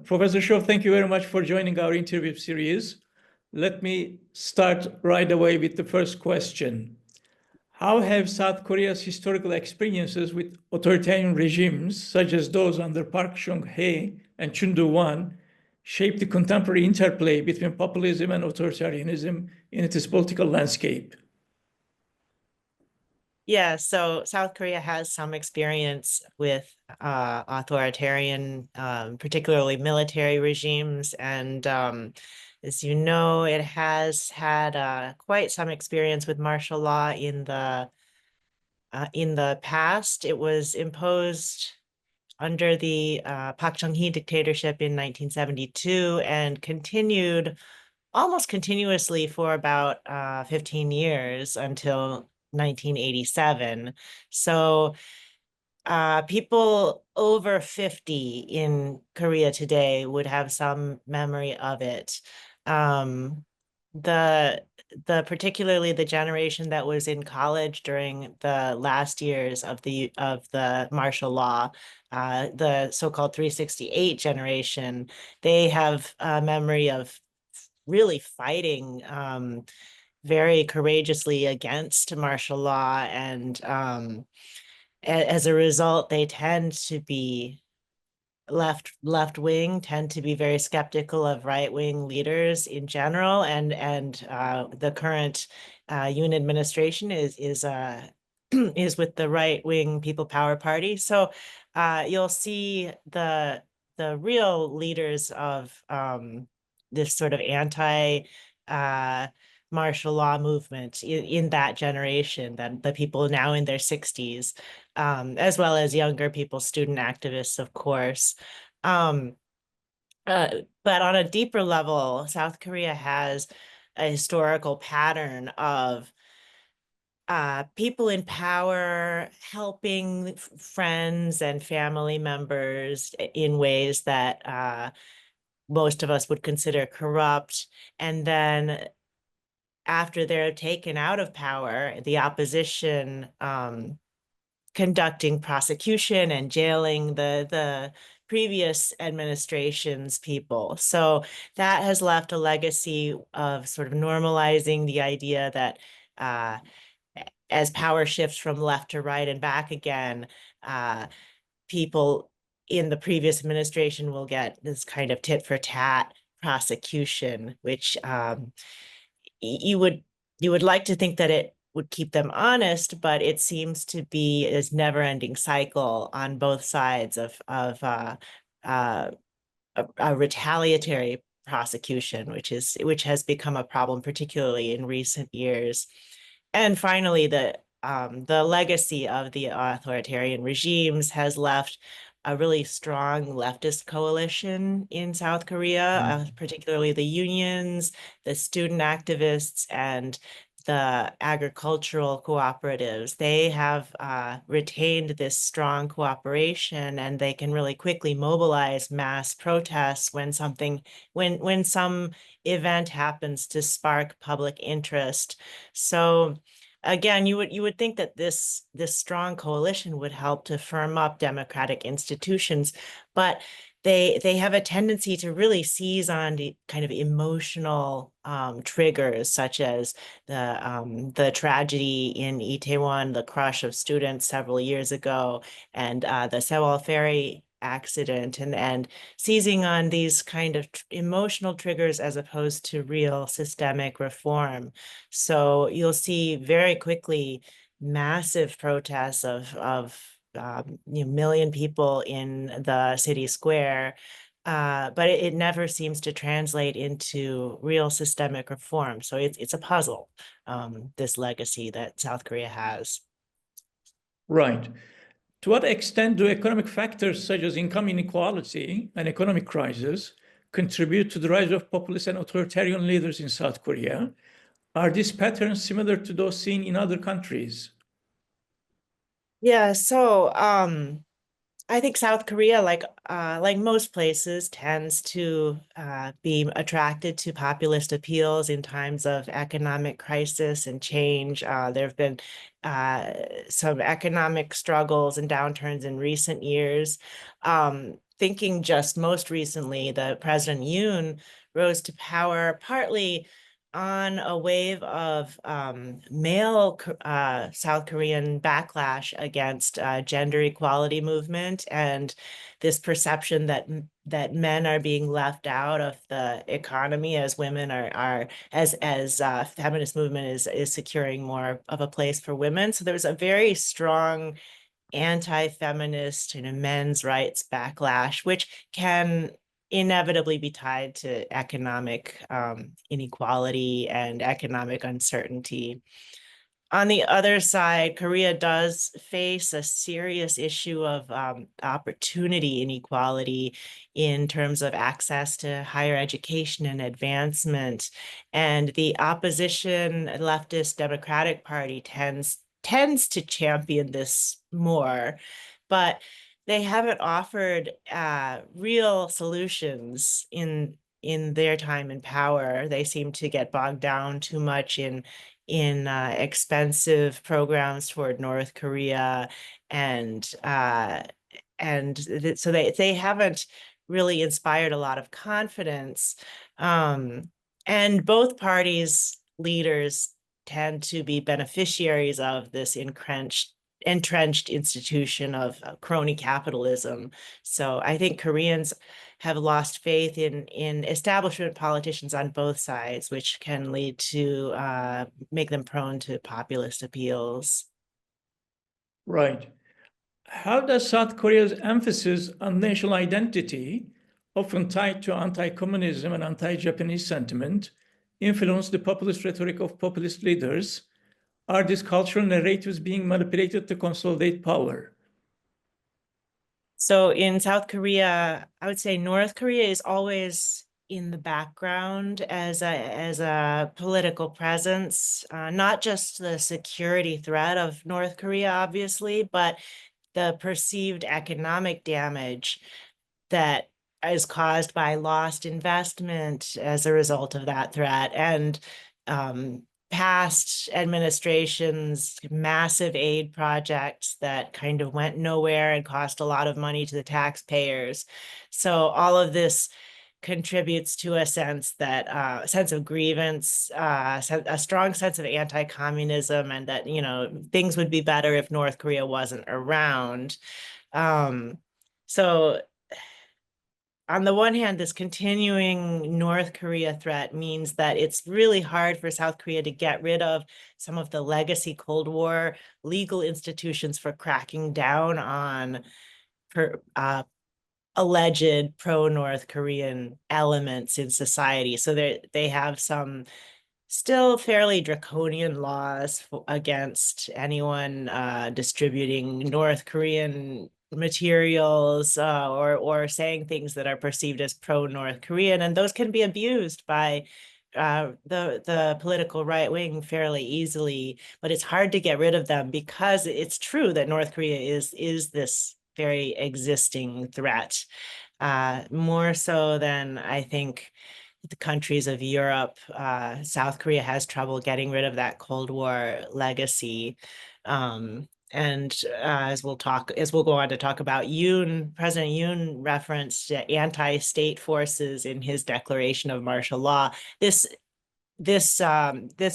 Professor Shaw, thank you very much for joining our interview series. Let me start right away with the first question. How have South Korea's historical experiences with authoritarian regimes, such as those under Park Chung-hee and Chun Doo-hwan, shaped the contemporary interplay between populism and authoritarianism in its political landscape? Yeah, so South Korea has some experience with authoritarian, particularly military regimes. And as you know, it has had quite some experience with martial law in the past. It was imposed under the Park Chung-hee dictatorship in 1972 and continued almost continuously for about 15 years until 1987. So people over 50 in Korea today would have some memory of it. Particularly the generation that was in college during the last years of the martial law, the so-called 368 generation, they have a memory of really fighting very courageously against martial law, and as a result, they tend to be left-wing, tend to be very skeptical of right-wing leaders in general, and the current Yoon administration is is with the right-wing People Power Party. So you'll see the real leaders of this sort of anti martial law movement in that generation, that the people now in their 60s, as well as younger people, student activists, of course. But on a deeper level, South Korea has a historical pattern of people in power helping friends and family members in ways that most of us would consider corrupt. And then after they're taken out of power, the opposition conducting prosecution and jailing the previous administration's people. So that has left a legacy of sort of normalizing the idea that as power shifts from left to right and back again, people in the previous administration will get this kind of tit-for-tat prosecution, which you would like to think that it would keep them honest, but it seems to be this never-ending cycle on both sides of a retaliatory prosecution, which has become a problem, particularly in recent years. And finally, the legacy of the authoritarian regimes has left a really strong leftist coalition in South Korea, particularly the unions, the student activists, and the agricultural cooperatives. They have retained this strong cooperation, and they can really quickly mobilize mass protests when some event happens to spark public interest. So again, you would think that this strong coalition would help to firm up democratic institutions, but they have a tendency to really seize on the kind of emotional triggers, such as the tragedy in Itaewon, the crush of students several years ago, and the Sewol ferry accident, and seizing on these kind of emotional triggers as opposed to real systemic reform. So you'll see very quickly massive protests of million people in the city square, but it never seems to translate into real systemic reform. So it's a puzzle, this legacy that South Korea has. Right. To what extent do economic factors such as income inequality and economic crisis contribute to the rise of populist and authoritarian leaders in South Korea? Are these patterns similar to those seen in other countries? Yeah, so I think South Korea, like most places, tends to be attracted to populist appeals in times of economic crisis and change. There have been some economic struggles and downturns in recent years. Thinking just most recently, the President Yoon rose to power partly on a wave of male South Korean backlash against gender equality movement and this perception that men are being left out of the economy as women as feminist movement is securing more of a place for women. So there's a very strong anti-feminist men's rights backlash, which can inevitably be tied to economic inequality and economic uncertainty. On the other side, Korea does face a serious issue of opportunity inequality in terms of access to higher education and advancement. And the opposition leftist Democratic Party tends to champion this more, but they haven't offered real solutions in their time in power. They seem to get bogged down too much in expensive programs toward North Korea, and so they haven't really inspired a lot of confidence. And both parties' leaders tend to be beneficiaries of this entrenched institution of crony capitalism. So I think Koreans have lost faith in establishment politicians on both sides, which can lead to make them prone to populist appeals. Right. How does South Korea's emphasis on national identity, often tied to anti-communism and anti-Japanese sentiment, influence the populist rhetoric of populist leaders? Are these cultural narratives being manipulated to consolidate power? So in South Korea, I would say North Korea is always in the background as a political presence, not just the security threat of North Korea, obviously, but the perceived economic damage that is caused by lost investment as a result of that threat, and past administrations' massive aid projects that kind of went nowhere and cost a lot of money to the taxpayers. So all of this contributes to a sense of grievance, a strong sense of anti-communism, and that things would be better if North Korea wasn't around. So on the one hand, this continuing North Korea threat means that it's really hard for South Korea to get rid of some of the legacy Cold War legal institutions for cracking down on alleged pro-North Korean elements in society. So they have some still fairly draconian laws against anyone distributing North Korean materials or saying things that are perceived as pro-North Korean, and those can be abused by the political right wing fairly easily. But it's hard to get rid of them because it's true that North Korea is this very existing threat, more so than I think the countries of Europe. South Korea has trouble getting rid of that Cold War legacy. And as we'll go on to talk about, President Yoon referenced anti-state forces in his declaration of martial law. This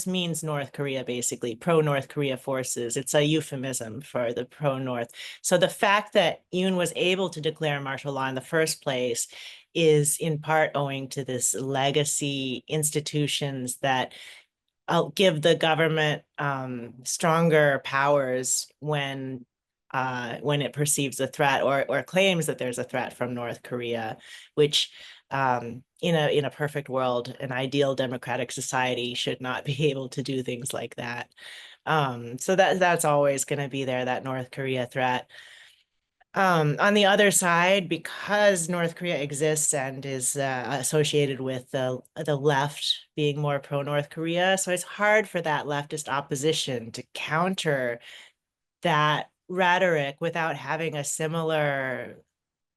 means North Korea, basically pro-North Korea forces. It's a euphemism for the pro-North. So the fact that Yoon was able to declare martial law in the first place is in part owing to this legacy institutions that give the government stronger powers when it perceives a threat or claims that there's a threat from North Korea, which in a perfect world, an ideal democratic society should not be able to do things like that. So that's always going to be there, that North Korea threat. On the other side, because North Korea exists and is associated with the left being more pro-North Korea, so it's hard for that leftist opposition to counter that rhetoric without having a similar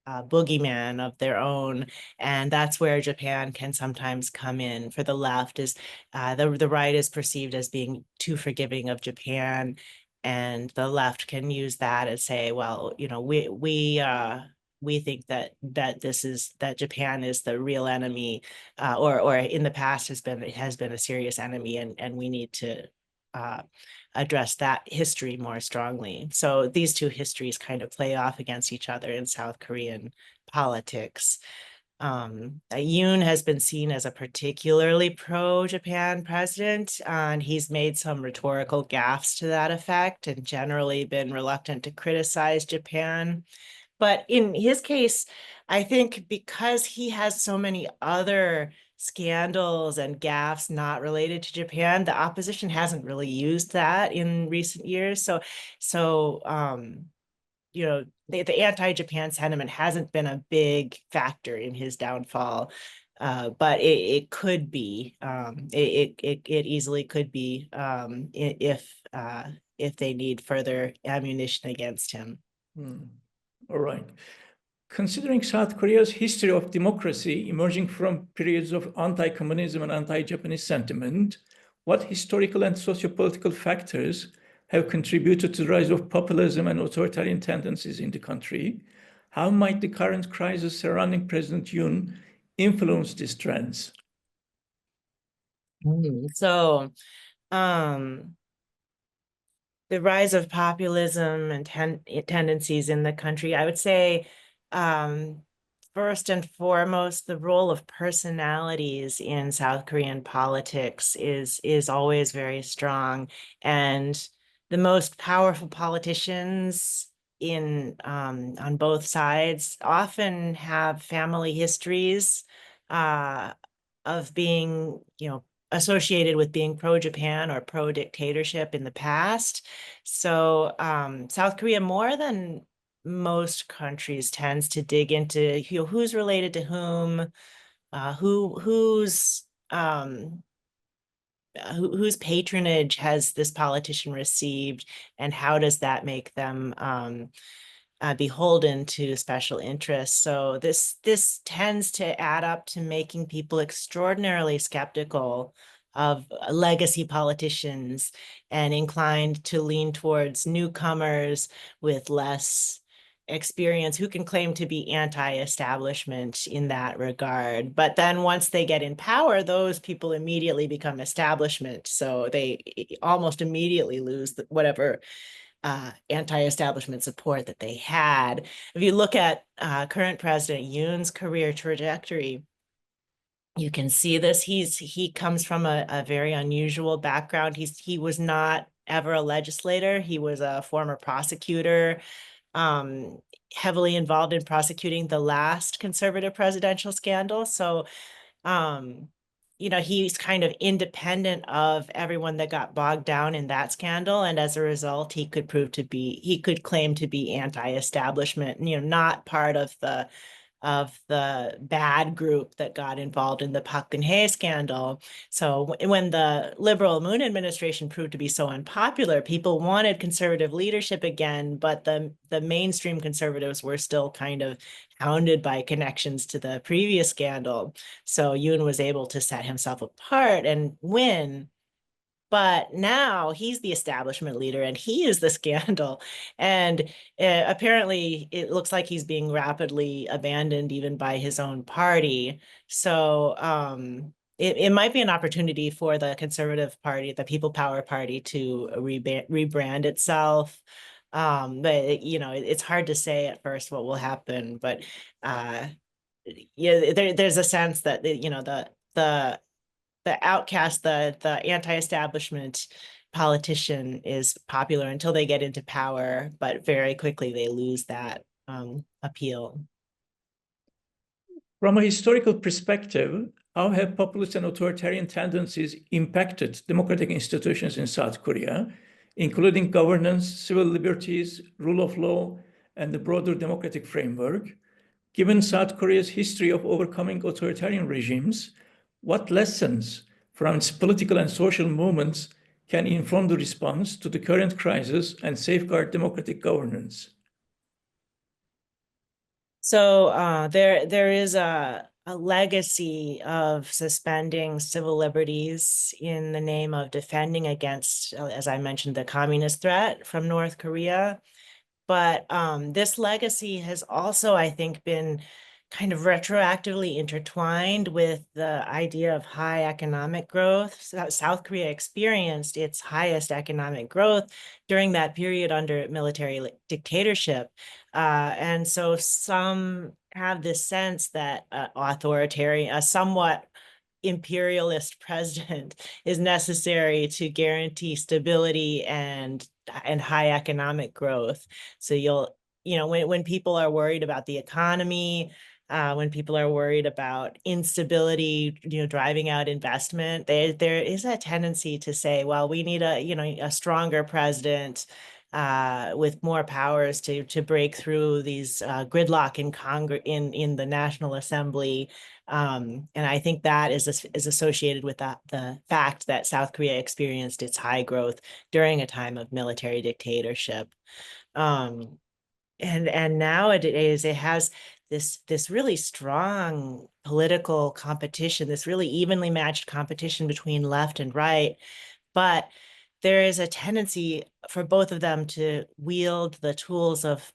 boogeyman of their own. And that's where Japan can sometimes come in for the left, is the right is perceived as being too forgiving of Japan. And the left can use that and say, well, you know, we think that that Japan is the real enemy, or in the past has been a serious enemy, and we need to address that history more strongly. So these two histories kind of play off against each other in South Korean politics. Yoon has been seen as a particularly pro-Japan president, and he's made some rhetorical gaffes to that effect and generally been reluctant to criticize Japan. But in his case, I think because he has so many other scandals and gaffes not related to Japan, the opposition hasn't really used that in recent years. So you know, the anti-Japan sentiment hasn't been a big factor in his downfall. But it could be, it easily could be, if they need further ammunition against him. All right. Considering South Korea's history of democracy emerging from periods of anti-communism and anti-Japanese sentiment, what historical and socio-political factors have contributed to the rise of populism and authoritarian tendencies in the country? How might the current crisis surrounding President Yoon influence these trends? So, the rise of populism and tendencies in the country, I would say, first and foremost, the role of personalities in South Korean politics is always very strong, and the most powerful politicians on both sides often have family histories of being, you know, associated with being pro-Japan or pro-dictatorship in the past. So South Korea, more than most countries, tends to dig into, you know, who's related to whom, whose patronage has this politician received, and how does that make them beholden to special interests. So this tends to add up to making people extraordinarily skeptical of legacy politicians and inclined to lean towards newcomers with less experience who can claim to be anti-establishment in that regard. But then once they get in power, those people immediately become establishment. So they almost immediately lose whatever anti-establishment support that they had. If you look at current President Yoon's career trajectory, you can see this. He comes from a very unusual background. He was not ever a legislator. He was a former prosecutor, heavily involved in prosecuting the last conservative presidential scandal. So you know, he's kind of independent of everyone that got bogged down in that scandal. And as a result, he could claim to be anti-establishment, you know, not part of the bad group that got involved in the Park Geun-hye scandal. So when the liberal Moon administration proved to be so unpopular, people wanted conservative leadership again, but the mainstream conservatives were still kind of hounded by connections to the previous scandal. So Yoon was able to set himself apart and win. But now he's the establishment leader and he is the scandal. And apparently it looks like he's being rapidly abandoned even by his own party. So it might be an opportunity for the Conservative Party, the People Power Party, to rebrand itself. But you know, it's hard to say at first what will happen. But yeah, there's a sense that, you know, the outcast, the anti-establishment politician is popular until they get into power, but very quickly they lose that appeal. From a historical perspective, how have populist and authoritarian tendencies impacted democratic institutions in South Korea, including governance, civil liberties, rule of law, and the broader democratic framework? Given South Korea's history of overcoming authoritarian regimes, what lessons from its political and social movements can inform the response to the current crisis and safeguard democratic governance? So there is a legacy of suspending civil liberties in the name of defending against, as I mentioned, the communist threat from North Korea. But this legacy has also, I think, been kind of retroactively intertwined with the idea of high economic growth. So South Korea experienced its highest economic growth during that period under military dictatorship. And so some have this sense that authoritarian, a somewhat imperialist president is necessary to guarantee stability and high economic growth. So when people are worried about the economy, when people are worried about instability, driving out investment, there is a tendency to say, well, we need a stronger president with more powers to break through these gridlock in Congress, in the National Assembly. And I think that is associated with the fact that South Korea experienced its high growth during a time of military dictatorship. And nowadays it has this really strong political competition, this really evenly matched competition between left and right. But there is a tendency for both of them to wield the tools of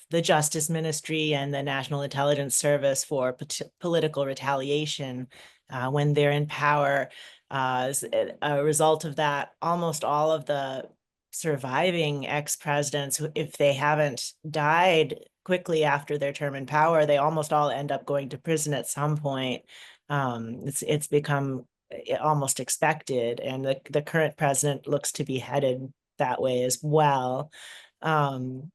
the Justice Ministry and the National Intelligence Service for political retaliation when they're in power. As a result of that, almost all of the surviving ex-presidents, if they haven't died quickly after their term in power, they almost all end up going to prison at some point. It's become almost expected, and the current president looks to be headed that way as well. So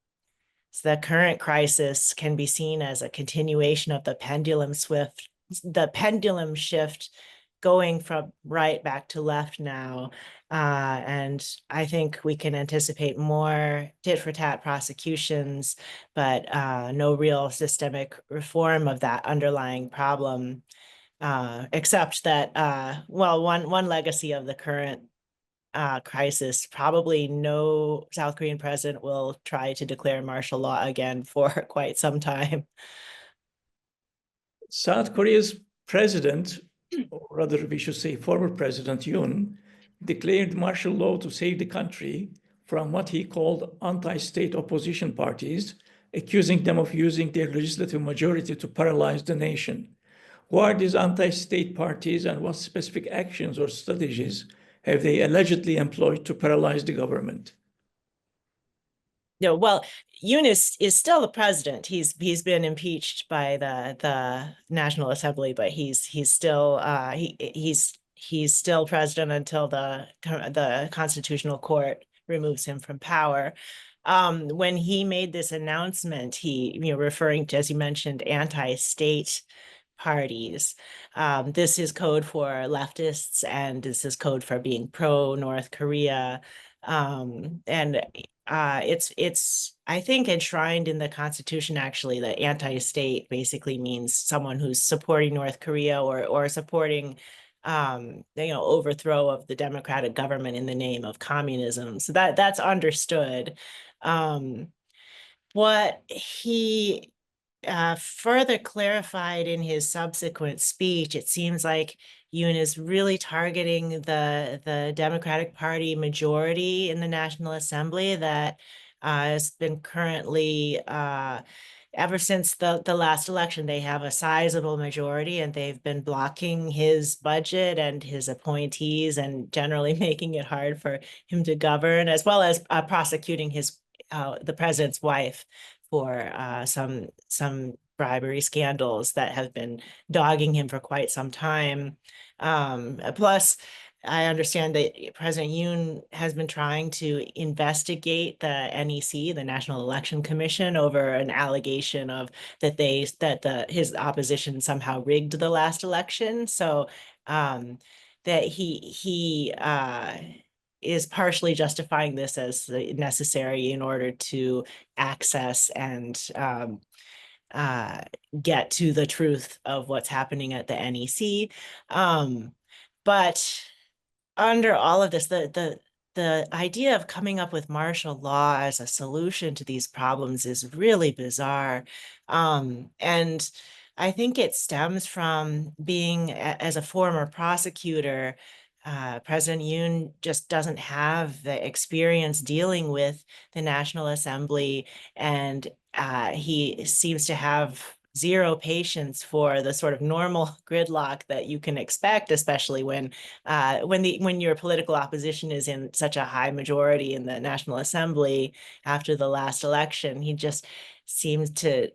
the current crisis can be seen as a continuation of the pendulum shift going from right back to left now. And I think we can anticipate more tit-for-tat prosecutions, but no real systemic reform of that underlying problem. Except that, well, one legacy of the current crisis, probably no South Korean president will try to declare martial law again for quite some time. South Korea's president, or rather we should say former President Yoon, declared martial law to save the country from what he called anti-state opposition parties, accusing them of using their legislative majority to paralyze the nation. Who are these anti-state parties, and what specific actions or strategies have they allegedly employed to paralyze the government? Well, Yoon is still the president. He's been impeached by the National Assembly, but he's still he's still president until the Constitutional Court removes him from power. When he made this announcement, he referring to, as you mentioned, anti-state parties. This is code for leftists, and this is code for being pro-North Korea. And it's I think enshrined in the Constitution. Actually, the anti-state basically means someone who's supporting North Korea or supporting overthrow of the democratic government in the name of communism. So that's understood. What he further clarified in his subsequent speech, it seems like Yoon is really targeting the Democratic Party majority in the National Assembly that has been currently, ever since the last election, they have a sizable majority, and they've been blocking his budget and his appointees and generally making it hard for him to govern, as well as prosecuting the president's wife for some bribery scandals that have been dogging him for quite some time. Plus, I understand that President Yoon has been trying to investigate the NEC, the National Election Commission, over an allegation of his opposition somehow rigged the last election. So that he is partially justifying this as necessary in order to access and get to the truth of what's happening at the NEC. But under all of this, the idea of coming up with martial law as a solution to these problems is really bizarre. And I think it stems from being, as a former prosecutor, President Yoon just doesn't have the experience dealing with the National Assembly, and he seems to have zero patience for the sort of normal gridlock that you can expect, especially when your political opposition is in such a high majority in the National Assembly after the last election. He just seems to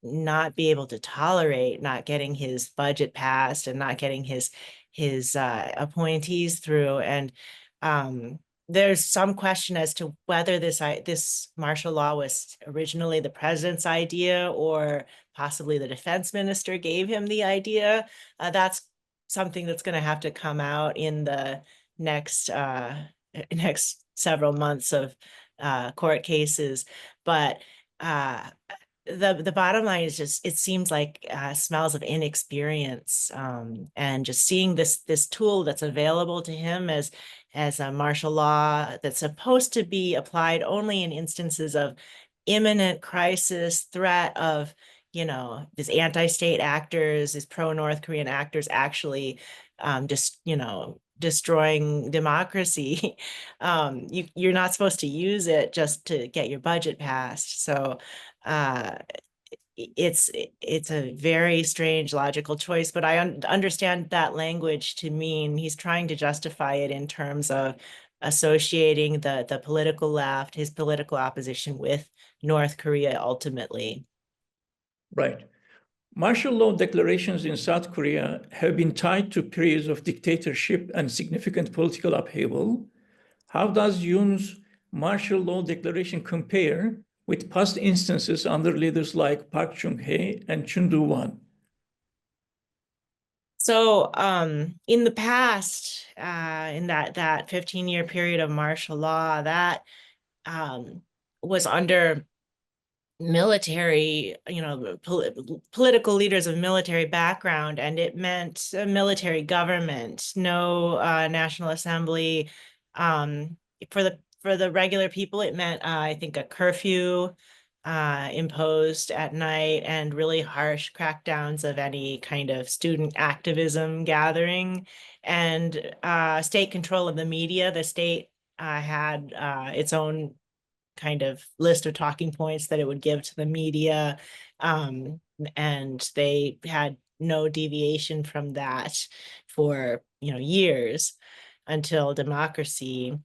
not be able to tolerate not getting his budget passed and not getting his appointees through. And there's some question as to whether this martial law was originally the president's idea or possibly the defense minister gave him the idea. That's something that's going to have to come out in the next several months of court cases. But the bottom line is just, it seems like smells of inexperience, and just seeing this tool that's available to him as a martial law that's supposed to be applied only in instances of imminent crisis, threat of, these anti-state actors, these pro-North Korean actors actually just, destroying democracy. You're not supposed to use it just to get your budget passed. So it's a very strange logical choice, but I understand that language to mean he's trying to justify it in terms of associating the political left, his political opposition, with North Korea ultimately. Right. Martial law declarations in South Korea have been tied to periods of dictatorship and significant political upheaval. How does Yoon's martial law declaration compare with past instances under leaders like Park Chung-hee and Chun Doo-hwan? So in the past, in that 15-year period of martial law, that was under military, political leaders of military background, and it meant a military government, no National Assembly. For the regular people, it meant I think a curfew imposed at night and really harsh crackdowns of any kind of student activism gathering, and state control of the media. The state had its own kind of list of talking points that it would give to the media, and they had no deviation from that for years until democracy.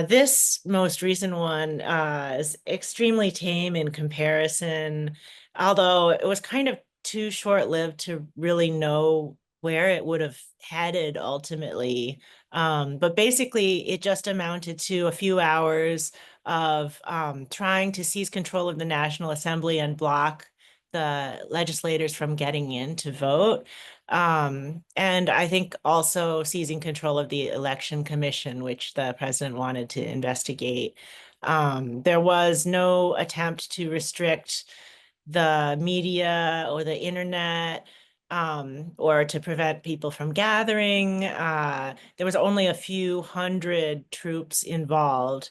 This most recent one is extremely tame in comparison, although it was kind of too short-lived to really know where it would have headed ultimately. But basically, it just amounted to a few hours of trying to seize control of the National Assembly and block the legislators from getting in to vote. And I think also seizing control of the Election Commission, which the president wanted to investigate. There was no attempt to restrict the media or the internet, or to prevent people from gathering. There was only a few hundred troops involved.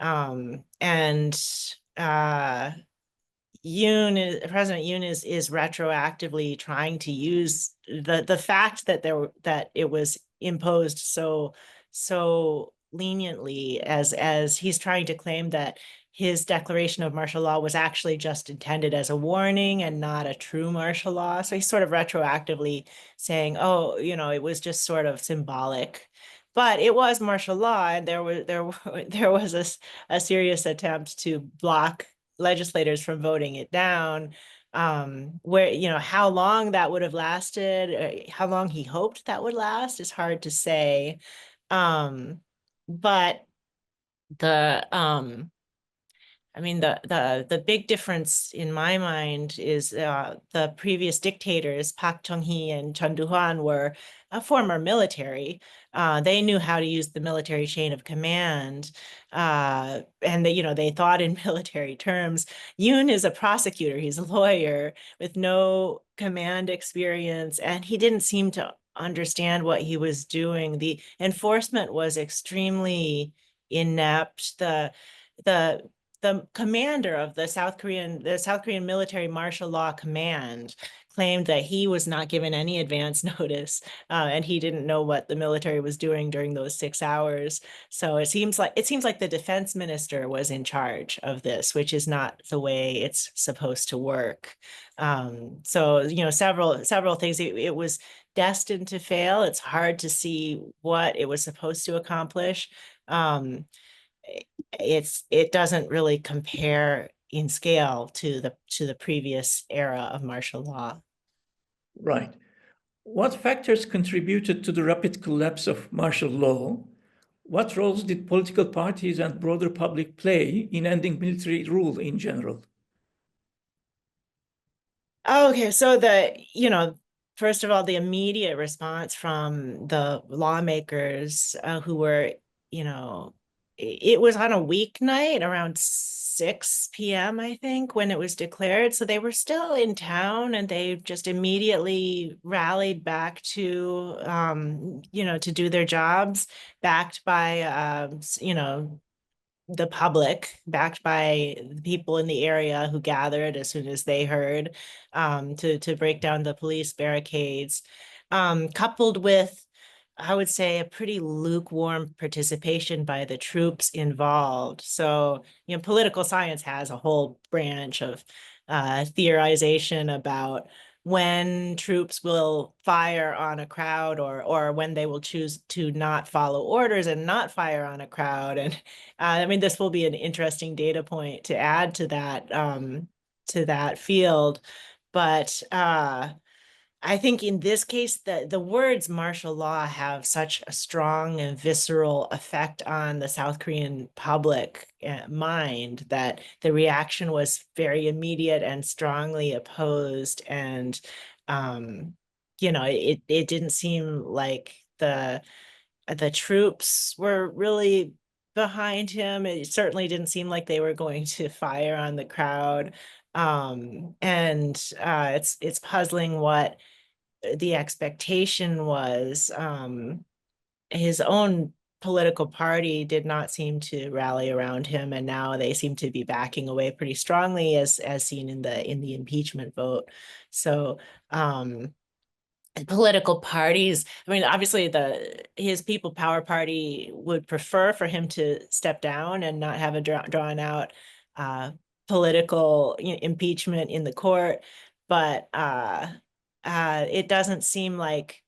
And President Yoon is retroactively trying to use the fact that it was imposed so leniently, as he's trying to claim that his declaration of martial law was actually just intended as a warning and not a true martial law. So he's sort of retroactively saying, oh, it was just sort of symbolic. But it was martial law, and there was a serious attempt to block legislators from voting it down. Where, how long that would have lasted, how long he hoped that would last is hard to say. But the big difference in my mind is the previous dictators, Park Chung-hee and Chun Doo-hwan, were a former military. They knew how to use the military chain of command, and they thought in military terms. Yoon is a prosecutor; he's a lawyer with no command experience, and he didn't seem to understand what he was doing. The enforcement was extremely inept. The the commander of the South Korean military martial law command claimed that he was not given any advance notice, and he didn't know what the military was doing during those 6 hours. So it seems like the defense minister was in charge of this, which is not the way it's supposed to work. So several things. It was destined to fail. It's hard to see what it was supposed to accomplish. Um, it doesn't really compare in scale to the previous era of martial law. Right. What factors contributed to the rapid collapse of martial law? What roles did political parties and broader public play in ending military rule in general? Okay, so first of all, the immediate response from the lawmakers who were, it was on a weeknight around 6 p.m., I think, when it was declared. So they were still in town, and they just immediately rallied back to, to do their jobs, backed by, the public, backed by the people in the area who gathered as soon as they heard, to break down the police barricades, coupled with, I would say, a pretty lukewarm participation by the troops involved. So, political science has a whole branch of theorization about when troops will fire on a crowd, or when they will choose to not follow orders and not fire on a crowd. And I mean, this will be an interesting data point to add to that field. But I think in this case, the words martial law have such a strong and visceral effect on the South Korean public mind that the reaction was very immediate and strongly opposed. And, it didn't seem like the troops were really behind him. It certainly didn't seem like they were going to fire on the crowd. And it's puzzling what the expectation was. His own political party did not seem to rally around him, and now they seem to be backing away pretty strongly, as seen in the impeachment vote. So political parties, I mean, obviously his People Power Party would prefer for him to step down and not have a drawn out political impeachment in the court, but it doesn't seem like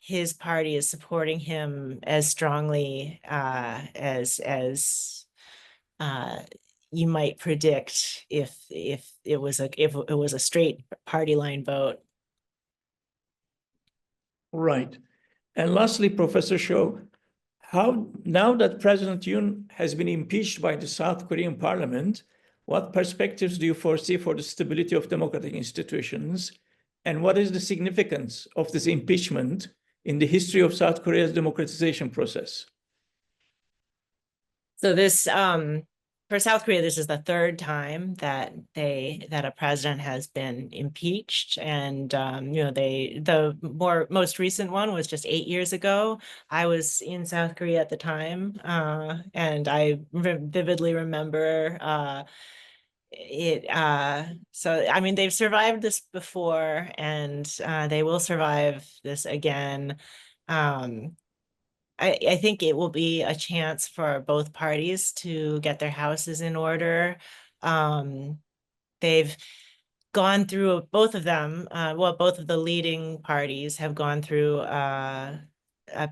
his party is supporting him as strongly as you might predict if it was a straight party line vote. Right. And lastly, Professor Shaw, how now that President Yoon has been impeached by the South Korean parliament, what perspectives do you foresee for the stability of democratic institutions? And what is the significance of this impeachment in the history of South Korea's democratization process? So this for South Korea, this is the third time that a president has been impeached. And the most recent one was just 8 years ago. I was in South Korea at the time, and I vividly remember it. So I mean, they've survived this before, and they will survive this again. I think it will be a chance for both parties to get their houses in order. They've gone through, both of them, both of the leading parties have gone through a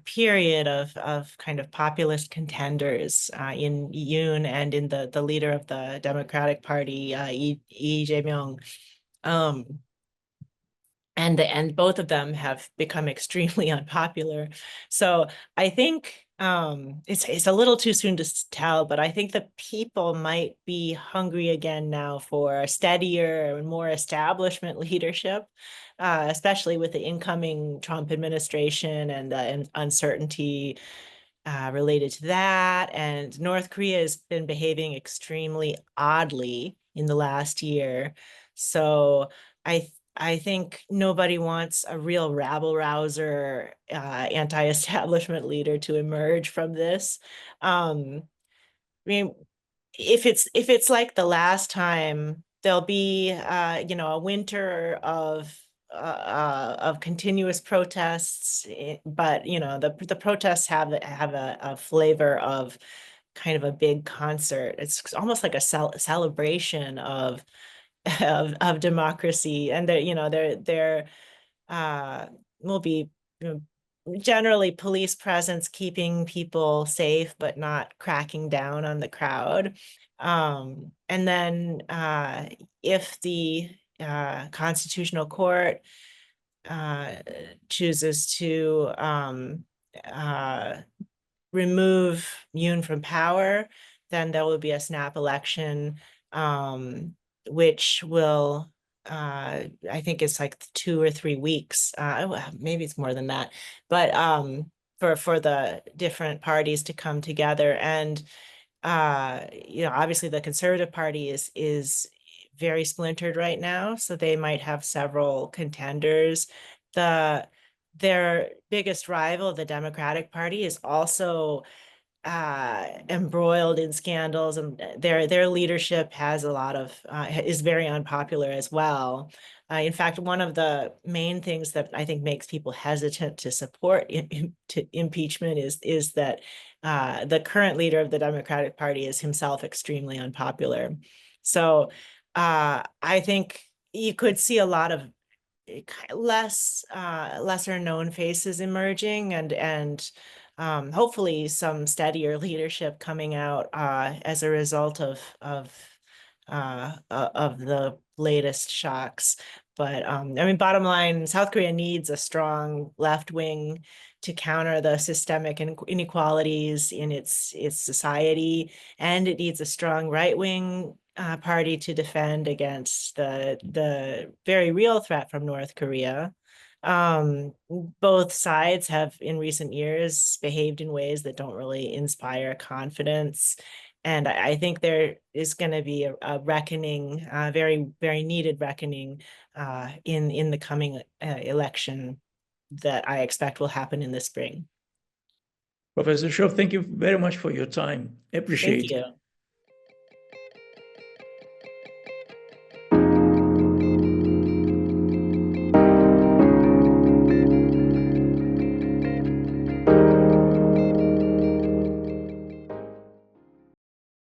period of kind of populist contenders in Yoon and in the leader of the Democratic Party, Lee Jae-myung. And both of them have become extremely unpopular. So I think it's a little too soon to tell, but I think the people might be hungry again now for a steadier and more establishment leadership, especially with the incoming Trump administration and uncertainty related to that. And North Korea has been behaving extremely oddly in the last year. So I I think nobody wants a real rabble-rouser, anti-establishment leader to emerge from this. I mean, if it's like the last time, there'll be a winter of continuous protests, but the protests have a flavor of kind of a big concert. It's almost like a celebration of democracy, and there will be generally police presence keeping people safe but not cracking down on the crowd. And then if the Constitutional Court chooses to remove Yoon from power, then there will be a snap election, which will, I think it's like 2 or 3 weeks. Maybe it's more than that, but for the different parties to come together. And obviously the Conservative Party is very splintered right now, so they might have several contenders. Their biggest rival, the Democratic Party, is also embroiled in scandals, and their leadership has a lot of is very unpopular as well. In fact, one of the main things that I think makes people hesitant to support impeachment is that the current leader of the Democratic Party is himself extremely unpopular. So I think you could see a lot of lesser known faces emerging, and hopefully some steadier leadership coming out as a result of the latest shocks. But I mean, bottom line, South Korea needs a strong left wing to counter the systemic inequalities in its society, and it needs a strong right wing party to defend against the very real threat from North Korea. Both sides have in recent years behaved in ways that don't really inspire confidence. And I think there is going to be a reckoning, very, very needed reckoning in the coming election that I expect will happen in the spring. Professor Shaw, thank you very much for your time. Thank Appreciate it. you.